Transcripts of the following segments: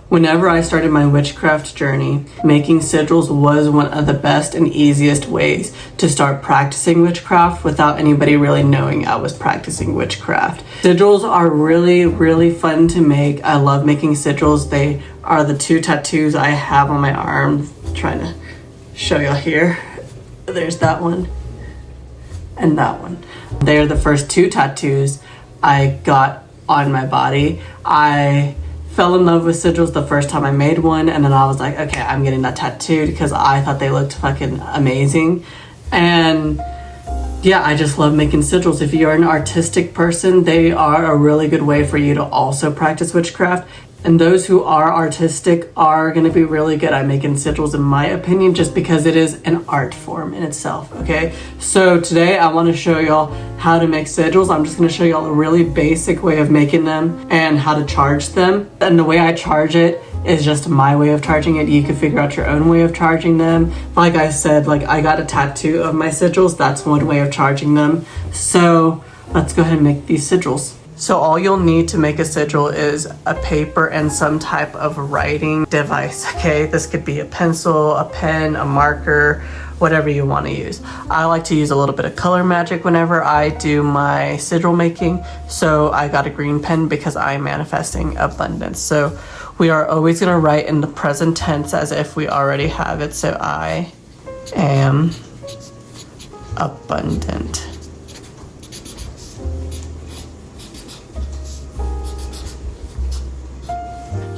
Whenever I started my witchcraft journey, making sigils was one of the best and easiest ways to start practicing witchcraft without anybody really knowing I was practicing witchcraft. Sigils are really, really fun to make. I love making sigils. They are the 2 tattoos I have on my arm. I'm trying to show y'all here. There's that one and that one. They're the first 2 tattoos I got on my body. I fell in love with sigils the first time I made one, and then I was like, okay, I'm getting that tattooed because I thought they looked fucking amazing. And yeah, I just love making sigils. If you're an artistic person, they are a really good way for you to also practice witchcraft. And those who are artistic are going to be really good at making sigils, in my opinion, just because it is an art form in itself, okay? So today I want to show y'all how to make sigils. I'm just going to show y'all a really basic way of making them and how to charge them. And the way I charge it is just my way of charging it. You can figure out your own way of charging them. Like I said, like I got a tattoo of my sigils. That's one way of charging them. So let's go ahead and make these sigils. So all you'll need to make a sigil is a paper and some type of writing device, okay? This could be a pencil, a pen, a marker, whatever you want to use. I like to use a little bit of color magic whenever I do my sigil making. So I got a green pen because I'm manifesting abundance. So we are always going to write in the present tense as if we already have it. So I am abundant.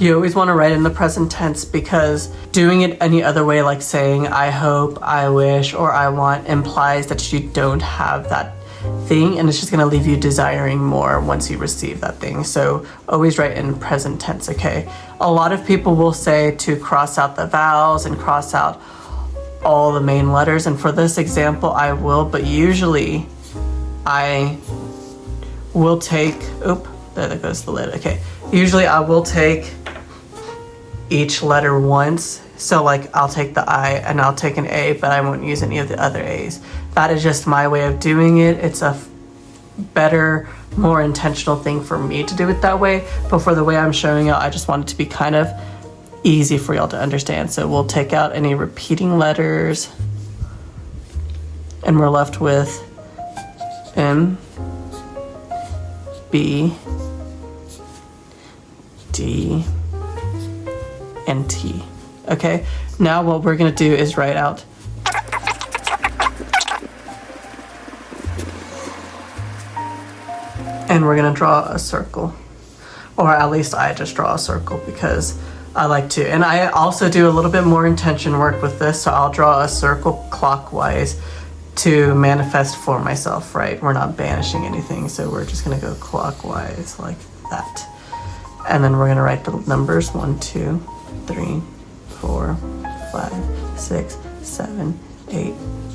You always want to write in the present tense because doing it any other way, like saying I hope, I wish, or I want, implies that you don't have that thing, and it's just going to leave you desiring more once you receive that thing. So always write in present tense, okay? A lot of people will say to cross out the vowels and cross out all the main letters, and for this example I will, but usually I will take, there goes the lid, okay. Usually I will take each letter once. So like I'll take the I and I'll take an A, but I won't use any of the other A's. That is just my way of doing it. It's a better, more intentional thing for me to do it that way. But for the way I'm showing it, I just want it to be kind of easy for y'all to understand. So we'll take out any repeating letters and we're left with M, B, D, and T. Okay, now what we're gonna do is write out and we're gonna draw a circle, or at least I just draw a circle because I like to. And I also do a little bit more intention work with this, so I'll draw a circle clockwise to manifest for myself, right? We're not banishing anything, so we're just gonna go clockwise like that. And then we're going to write the numbers 1, 2, 3, 4, 5, 6, 7, 8,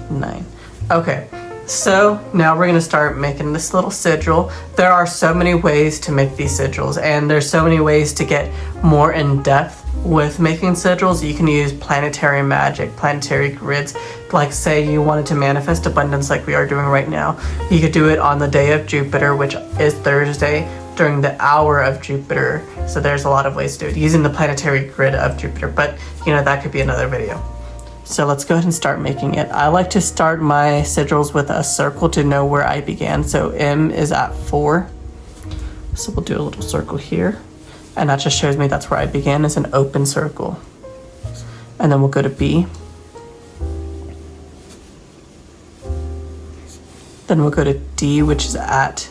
9. Okay, so now we're going to start making this little sigil. There are so many ways to make these sigils, and there's so many ways to get more in depth with making sigils. You can use planetary magic, planetary grids. Like say you wanted to manifest abundance like we are doing right now. You could do it on the day of Jupiter, which is Thursday, during the hour of Jupiter. So there's a lot of ways to do it using the planetary grid of Jupiter, but you know, that could be another video. So let's go ahead and start making it. I like to start my sigils with a circle to know where I began. So M is at 4. So we'll do a little circle here. And that just shows me that's where I began, as an open circle. And then we'll go to B. Then we'll go to D, which is at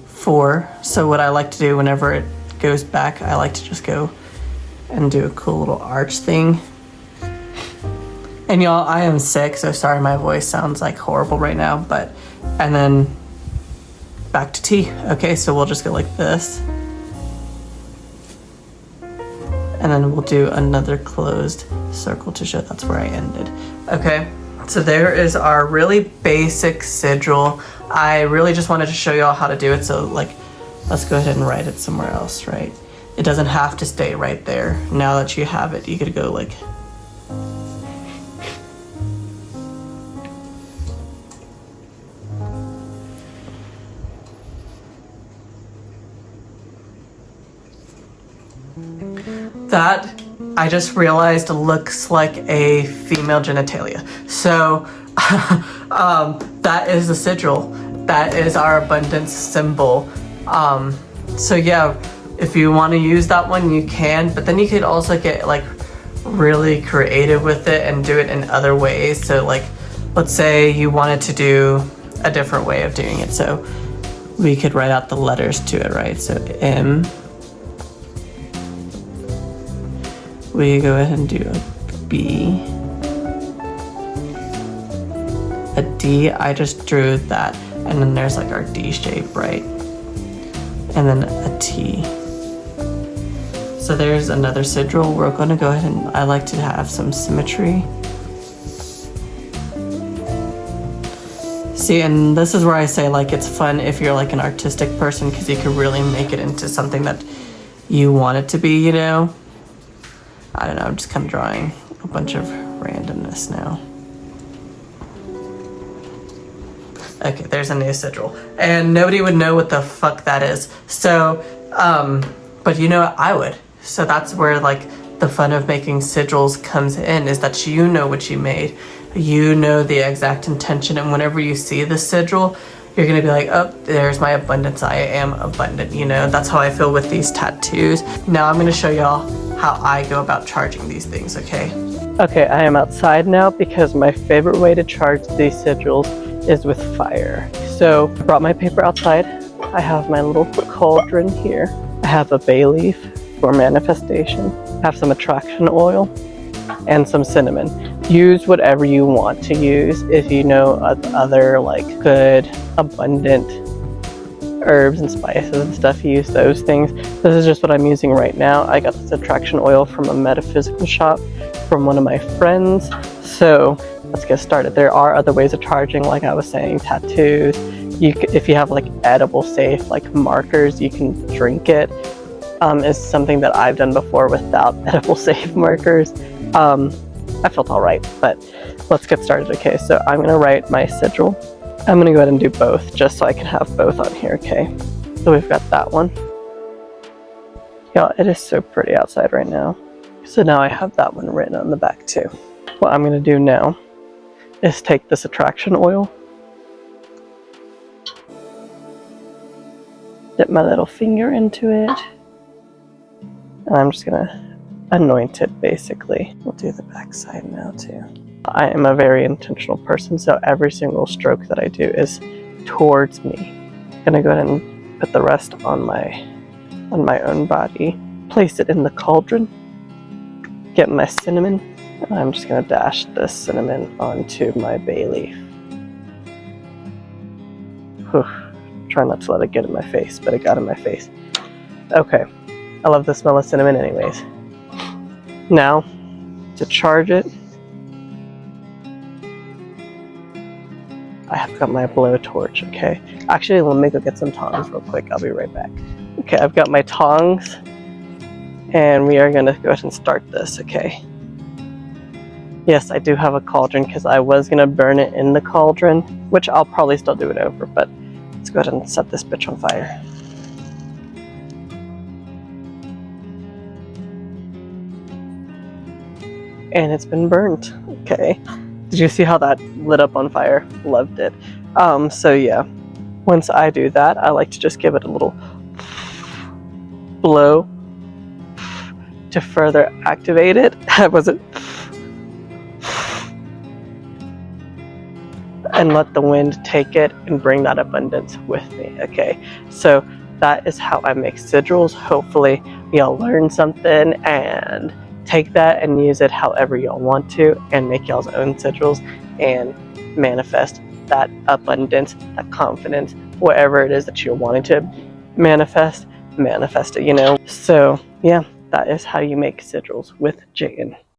4. So what I like to do whenever it goes back, I like to just go and do a cool little arch thing. And y'all, I am sick, so sorry my voice sounds like horrible right now, but, and then back to T. Okay, so we'll just go like this. And then we'll do another closed circle to show that's where I ended. Okay, so there is our really basic sigil. I really just wanted to show y'all how to do it, so like, let's go ahead and write it somewhere else, right? It doesn't have to stay right there. Now that you have it, you could go like, that, I just realized looks like a female genitalia. So that is the sigil. That is our abundance symbol. So yeah, if you want to use that one, you can, but then you could also get like really creative with it and do it in other ways. So like, let's say you wanted to do a different way of doing it. So we could write out the letters to it, right? So M. We go ahead and do a B. A D, I just drew that. And then there's like our D shape, right? And then a T. So there's another sigil. We're gonna go ahead and I like to have some symmetry. See, and this is where I say like it's fun if you're like an artistic person because you can really make it into something that you want it to be, you know? I don't know, I'm just kind of drawing a bunch of randomness now. Okay, there's a new sigil. And nobody would know what the fuck that is. So, but you know what? I would. So that's where like the fun of making sigils comes in, is that you know what you made. You know the exact intention, and whenever you see the sigil, you're gonna be like, oh, there's my abundance. I am abundant, you know? That's how I feel with these tattoos. Now I'm gonna show y'all how I go about charging these things, okay? Okay, I am outside now because my favorite way to charge these sigils is with fire. So I brought my paper outside. I have my little cauldron here. I have a bay leaf for manifestation. I have some attraction oil and some cinnamon. Use whatever you want to use. If you know other like good, abundant herbs and spices and stuff, use those things. This is just what I'm using right now. I got this attraction oil from a metaphysical shop from one of my friends. So let's get started. There are other ways of charging, like I was saying, tattoos. If you have like edible safe, like markers, you can drink it. Is something that I've done before without edible safe markers. I felt all right, but let's get started. Okay, so I'm gonna write my sigil. I'm gonna go ahead and do both just so I can have both on here, okay? So we've got that one. Yeah, it is so pretty outside right now. So now I have that one written on the back too. What I'm gonna do now is take this attraction oil, dip my little finger into it, and I'm just gonna anoint it basically. We'll do the back side now too. I am a very intentional person, so every single stroke that I do is towards me. I'm gonna go ahead and put the rest on my own body. Place it in the cauldron. Get my cinnamon. And I'm just gonna dash this cinnamon onto my bay leaf. Whew. Try not to let it get in my face, but it got in my face. Okay, I love the smell of cinnamon anyways. Now, to charge it, I have got my blowtorch, okay? Actually, let me go get some tongs real quick. I'll be right back. Okay, I've got my tongs, and we are gonna go ahead and start this, okay? Yes, I do have a cauldron because I was gonna burn it in the cauldron, which I'll probably still do it over, but let's go ahead and set this bitch on fire. And it's been burnt, okay? Did you see how that lit up on fire? Loved it. So yeah, once I do that, I like to just give it a little blow to further activate it. Was it? And let the wind take it and bring that abundance with me, okay? So that is how I make sigils. Hopefully y'all learn something and take that and use it however y'all want to and make y'all's own sigils and manifest that abundance, that confidence, whatever it is that you're wanting to manifest it, you know? So yeah, that is how you make sigils with Jayden.